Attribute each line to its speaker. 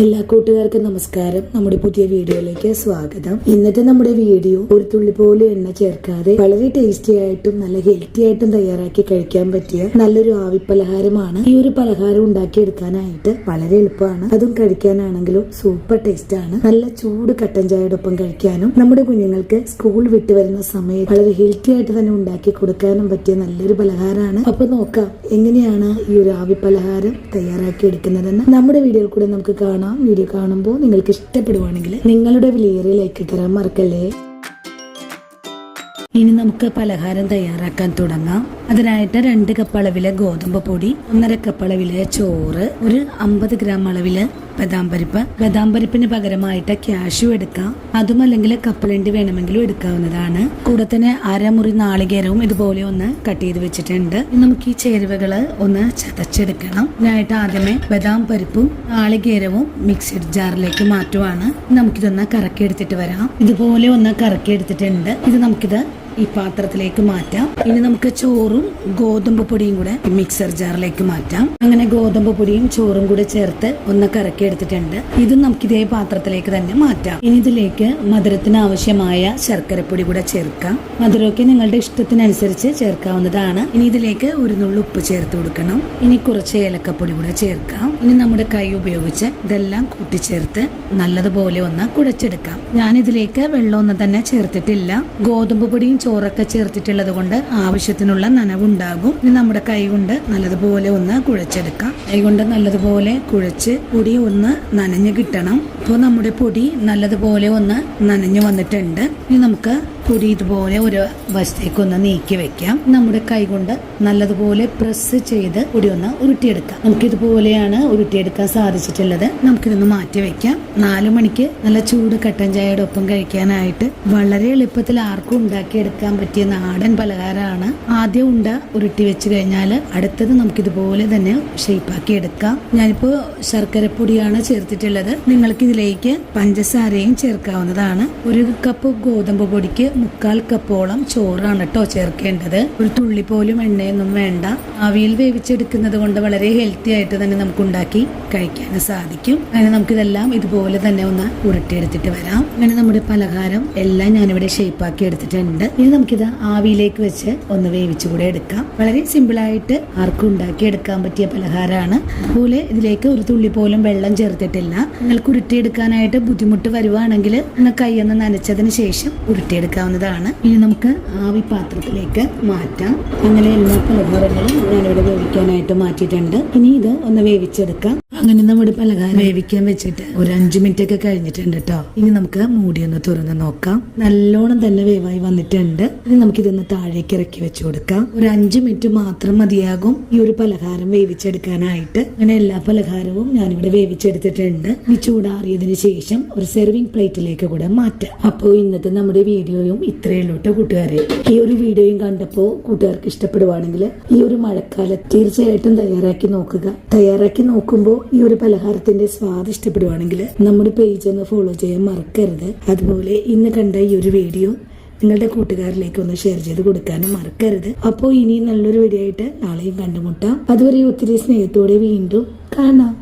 Speaker 1: എല്ലാ കൂട്ടുകാർക്കും നമസ്കാരം. നമ്മുടെ പുതിയ വീഡിയോയിലേക്ക് സ്വാഗതം. ഇന്നത്തെ നമ്മുടെ വീഡിയോ ഒരു തുള്ളി പോലും എണ്ണ ചേർക്കാതെ വളരെ ടേസ്റ്റി ആയിട്ടും നല്ല ഹെൽത്തി ആയിട്ടും തയ്യാറാക്കി കഴിക്കാൻ പറ്റിയ നല്ലൊരു ആവിപ്പലഹാരമാണ്. ഈ ഒരു പലഹാരം ഉണ്ടാക്കിയെടുക്കാനായിട്ട് വളരെ എളുപ്പമാണ്. അതും കഴിക്കാനാണെങ്കിലും സൂപ്പർ ടേസ്റ്റ് ആണ്. നല്ല ചൂട് കട്ടൻ ചായയോടൊപ്പം കഴിക്കാനും നമ്മുടെ കുഞ്ഞുങ്ങൾക്ക് സ്കൂൾ വിട്ട് വരുന്ന സമയത്ത് വളരെ ഹെൽത്തി ആയിട്ട് തന്നെ ഉണ്ടാക്കി കൊടുക്കാനും പറ്റിയ നല്ലൊരു പലഹാരമാണ്. അപ്പൊ നോക്കാം എങ്ങനെയാണ് ഈ ഒരു ആവിപ്പലഹാരം തയ്യാറാക്കി എടുക്കുന്നതെന്ന് നമ്മുടെ വീഡിയോയിൽ കൂടെ നമുക്ക് കാണാം. വീഡിയോ കാണുമ്പോൾ നിങ്ങൾക്ക് ഇഷ്ടപ്പെടുവാണെങ്കിൽ നിങ്ങളുടെ വിലയേറിയ ലൈക്ക് തരാൻ മറക്കല്ലേ. ഇനി നമുക്ക് പലഹാരം തയ്യാറാക്കാൻ തുടങ്ങാം. അതിനായിട്ട് 2 കപ്പ് അളവിലെ ഗോതമ്പ് പൊടി, 1.5 കപ്പ് അളവിലെ ചോറ്, ഒരു 50 ഗ്രാം അളവില് ബദാം പരിപ്പിന് പകരമായിട്ട് കാഷ്യൂ എടുക്കാം. അതും അല്ലെങ്കിൽ കപ്പലണ്ടി വേണമെങ്കിലും എടുക്കാവുന്നതാണ്. കൂടെ തന്നെ അരമുറി നാളികേരവും ഇതുപോലെ ഒന്ന് കട്ട് ചെയ്ത് വെച്ചിട്ടുണ്ട്. നമുക്ക് ഈ ചേരുവകള് ഒന്ന് ചതച്ചെടുക്കണം. ഇതിനായിട്ട് ആദ്യമേ ബദാം പരിപ്പും നാളികേരവും മിക്സിഡ് ജാറിലേക്ക് മാറ്റുവാണ്. നമുക്കിതൊന്ന് കറക്കി എടുത്തിട്ട് വരാം. ഇതുപോലെ ഒന്ന് കറക്കി എടുത്തിട്ടുണ്ട്. ഇത് നമുക്കിത് ഈ പാത്രത്തിലേക്ക് മാറ്റാം. ഇനി നമുക്ക് ചോറും ഗോതമ്പ് പൊടിയും കൂടെ മിക്സർ ജാറിലേക്ക് മാറ്റാം. അങ്ങനെ ഗോതമ്പ് പൊടിയും ചോറും കൂടെ ചേർത്ത് ഒന്ന് കറക്കി എടുത്തിട്ടുണ്ട്. ഇതും നമുക്ക് ഇതേ പാത്രത്തിലേക്ക് തന്നെ മാറ്റാം. ഇനി ഇതിലേക്ക് മധുരത്തിന് ആവശ്യമായ ശർക്കരപ്പൊടി കൂടെ ചേർക്കാം. മധുരമൊക്കെ നിങ്ങളുടെ ഇഷ്ടത്തിനനുസരിച്ച് ചേർക്കാവുന്നതാണ്. ഇനി ഇതിലേക്ക് ഒരു നുള്ളു ഉപ്പ് ചേർത്ത് കൊടുക്കണം. ഇനി കുറച്ച് ഏലക്കപ്പൊടി കൂടെ ചേർക്കാം. ഇനി നമ്മുടെ കൈ ഉപയോഗിച്ച് ഇതെല്ലാം കൂട്ടിച്ചേർത്ത് നല്ലതുപോലെ ഒന്ന് കുഴച്ചെടുക്കാം. ഞാനിതിലേക്ക് വെള്ളമൊന്നും തന്നെ ചേർത്തിട്ടില്ല. ഗോതമ്പ് പൊടിയും ചോറൊക്കെ ചേർത്തിട്ടുള്ളത് കൊണ്ട് ആവശ്യത്തിനുള്ള നനവുണ്ടാകും. ഇനി നമ്മുടെ കൈ കൊണ്ട് നല്ലതുപോലെ ഒന്ന് കുഴച്ചെടുക്കാം. കൈ കൊണ്ട് നല്ലതുപോലെ കുഴച്ച് പൊടി ഒന്ന് നനഞ്ഞു കിട്ടണം. ഇപ്പോൾ നമ്മുടെ പൊടി നല്ലതുപോലെ ഒന്ന് നനഞ്ഞു വന്നിട്ടുണ്ട്. ഇനി നമുക്ക് പൊടി ഇതുപോലെ ഒരു വശത്തേക്ക് ഒന്ന് നീക്കി വെക്കാം. നമ്മുടെ കൈ കൊണ്ട് നല്ലതുപോലെ പ്രസ് ചെയ്ത് പൊടി ഒന്ന് ഉരുട്ടിയെടുക്കാം. നമുക്കിതുപോലെയാണ് ഉരുട്ടിയെടുക്കാൻ സാധിച്ചിട്ടുള്ളത്. നമുക്കിതൊന്ന് മാറ്റി വെക്കാം. 4 മണിക്ക് നല്ല ചൂട് കട്ടൻ ചായയുടെ ഒപ്പം കഴിക്കാനായിട്ട് വളരെ എളുപ്പത്തിൽ ആർക്കും ഉണ്ടാക്കിയെടുക്കാൻ പറ്റിയ നാടൻ പലഹാരമാണ്. ആദ്യം ഉണ്ട ഉരുട്ടി വെച്ച് കഴിഞ്ഞാൽ അടുത്തത് നമുക്കിതുപോലെ തന്നെ ഷേപ്പാക്കി എടുക്കാം. ഞാനിപ്പോൾ ശർക്കരപ്പൊടിയാണ് ചേർത്തിട്ടുള്ളത്. നിങ്ങൾക്ക് ഇതിലേക്ക് പഞ്ചസാരയും ചേർക്കാവുന്നതാണ്. 1 കപ്പ് ഗോതമ്പ് പൊടിക്ക് 3/4 കപ്പോളം ചോറാണ് കേട്ടോ ചേർക്കേണ്ടത്. ഒരു തുള്ളി പോലും എണ്ണയൊന്നും വേണ്ട. ആവിയിൽ വേവിച്ചെടുക്കുന്നത് കൊണ്ട് വളരെ ഹെൽത്തി ആയിട്ട് തന്നെ നമുക്ക് ഉണ്ടാക്കി കഴിക്കാൻ സാധിക്കും. അങ്ങനെ നമുക്കിതെല്ലാം ഇതുപോലെ തന്നെ ഒന്ന് ഉരുട്ടിയെടുത്തിട്ട് വരാം. അങ്ങനെ നമ്മുടെ പലഹാരം എല്ലാം ഞാനിവിടെ ഷേപ്പാക്കി എടുത്തിട്ടുണ്ട്. ഇനി നമുക്കിത് ആവിയിലേക്ക് വെച്ച് ഒന്ന് വേവിച്ചുകൂടെ എടുക്കാം. വളരെ സിമ്പിളായിട്ട് ആർക്കും ഉണ്ടാക്കി എടുക്കാൻ പറ്റിയ പലഹാരമാണ്. അതുപോലെ ഇതിലേക്ക് ഒരു തുള്ളി പോലും വെള്ളം ചേർത്തിട്ടില്ല. നിങ്ങൾക്ക് ഉരുട്ടിയെടുക്കാനായിട്ട് ബുദ്ധിമുട്ട് വരുവാണെങ്കിൽ കൈയൊന്ന് നനച്ചതിന് ശേഷം ഉരുട്ടിയെടുക്കാം. ഇനി നമുക്ക് ആവി പാത്രത്തിലേക്ക് മാറ്റാം. അങ്ങനെ എല്ലാ പലഹാരങ്ങളും ഞാനിവിടെ വേവിക്കാനായിട്ട് മാറ്റിയിട്ടുണ്ട്. ഇനി ഇത് ഒന്ന് വേവിച്ചെടുക്കാം. അങ്ങനെ നമ്മുടെ പലഹാരം വേവിക്കാൻ വെച്ചിട്ട് ഒരു 5 മിനിറ്റ് ഒക്കെ കഴിഞ്ഞിട്ടുണ്ട് കേട്ടോ. ഇനി നമുക്ക് മൂടി ഒന്ന് തുറന്ന് നോക്കാം. നല്ലോണം തന്നെ വേവായി വന്നിട്ടുണ്ട്. ഇനി നമുക്കിതൊന്ന് താഴേക്ക് ഇറക്കി വെച്ച് കൊടുക്കാം. ഒരു 5 മിനിറ്റ് മാത്രം മതിയാകും ഈ ഒരു പലഹാരം വേവിച്ചെടുക്കാനായിട്ട്. അങ്ങനെ എല്ലാ പലഹാരവും ഞാനിവിടെ വേവിച്ചെടുത്തിട്ടുണ്ട്. ഈ ചൂടാറിയതിന് ശേഷം ഒരു സെർവിങ് പ്ലേറ്റിലേക്ക് കൂടെ മാറ്റാം. അപ്പോൾ ഇന്നത്തെ നമ്മുടെ വീഡിയോയും ഇത്രയുള്ളൂട്ടോ കൂട്ടുകാരെ. ഈ ഒരു വീഡിയോയും കണ്ടപ്പോൾ കൂട്ടുകാർക്ക് ഇഷ്ടപ്പെടുവാണെങ്കിൽ ഈ ഒരു മഴക്കാലത്ത് തീർച്ചയായിട്ടും തയ്യാറാക്കി നോക്കുക. തയ്യാറാക്കി നോക്കുമ്പോൾ ഈ ഒരു പലഹാരത്തിന്റെ സ്വാദ് ഇഷ്ടപ്പെടുവാണെങ്കിൽ നമ്മുടെ പേജ് ഒന്ന് ഫോളോ ചെയ്യാൻ മറക്കരുത്. അതുപോലെ ഇന്ന് കണ്ട ഈ ഒരു വീഡിയോ നിങ്ങളുടെ കൂട്ടുകാരിലേക്ക് ഒന്ന് ഷെയർ ചെയ്ത് കൊടുക്കാനും മറക്കരുത്. അപ്പോൾ ഇനി നല്ലൊരു വീഡിയോ ആയിട്ട് നാളെയും കണ്ടുമുട്ടാം. അതുവരെ ഒത്തിരി സ്നേഹത്തോടെ വീണ്ടും കാണാം.